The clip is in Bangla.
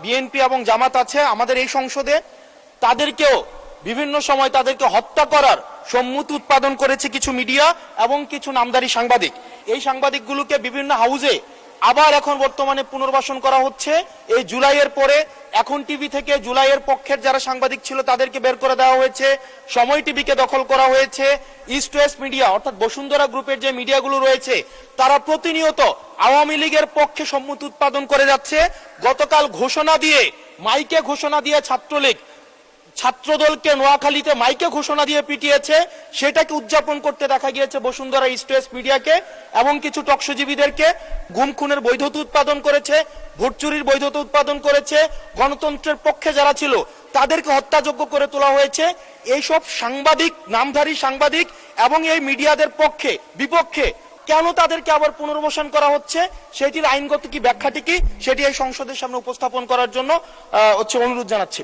বিএনপি এবং জামাত আছে আমাদের এই সংসদে, তাদেরকেও বিভিন্ন সময় তাদেরকে হত্যা করার সম্মতি উৎপাদন করেছে কিছু মিডিয়া এবং কিছু নামধারী সাংবাদিক। এই সাংবাদিকগুলোকে বিভিন্ন হাউজে আবার এখন বর্তমানে পুনর্বাসন করা হচ্ছে। এই জুলাইয়ের পরে এখন টিভি থেকে জুলাইয়ের পক্ষের যারা সাংবাদিক ছিল তাদেরকে বের করে দেওয়া হয়েছে, সময় টিভিকে দখল করা হয়েছে। ইস্ট ওয়েস্ট মিডিয়া অর্থাৎ বসুন্ধরা গ্রুপের যে মিডিয়াগুলো রয়েছে তারা প্রতিনিয়ত আওয়ামী লীগের পক্ষে সম্মতি উৎপাদন করে যাচ্ছে। গতকাল ঘোষণা দিয়ে মাইকে ঘোষণা দিয়ে ছাত্রলীগ ছাত্রদলকে নোয়াখালীতে মাইকে ঘোষণা দিয়ে পিটিয়েছে, সেটাকে উদযাপন করতে দেখা গিয়েছে বসুন্ধরা ইস্ট ওয়েস্ট মিডিয়াকে এবং কিছু টকশোজীবীদেরকে। গুম খুনের বৈধতা উৎপাদন করেছে, ভোট চুরির বৈধতা উৎপাদন করেছে, গণতন্ত্রের পক্ষে যারা ছিল তাদেরকে হত্যাযোগ্য করে তোলা হয়েছে। এইসব সাংবাদিক, নামধারী সাংবাদিক এবং এই মিডিয়াদের পক্ষে বিপক্ষে কেন তাদেরকে আবার পুনর্বাসন করা হচ্ছে, সেটির আইনগত কি ব্যাখ্যাটি কি, সেটি এই সংসদের সামনে উপস্থাপন করার জন্য অনুরোধ জানাচ্ছি।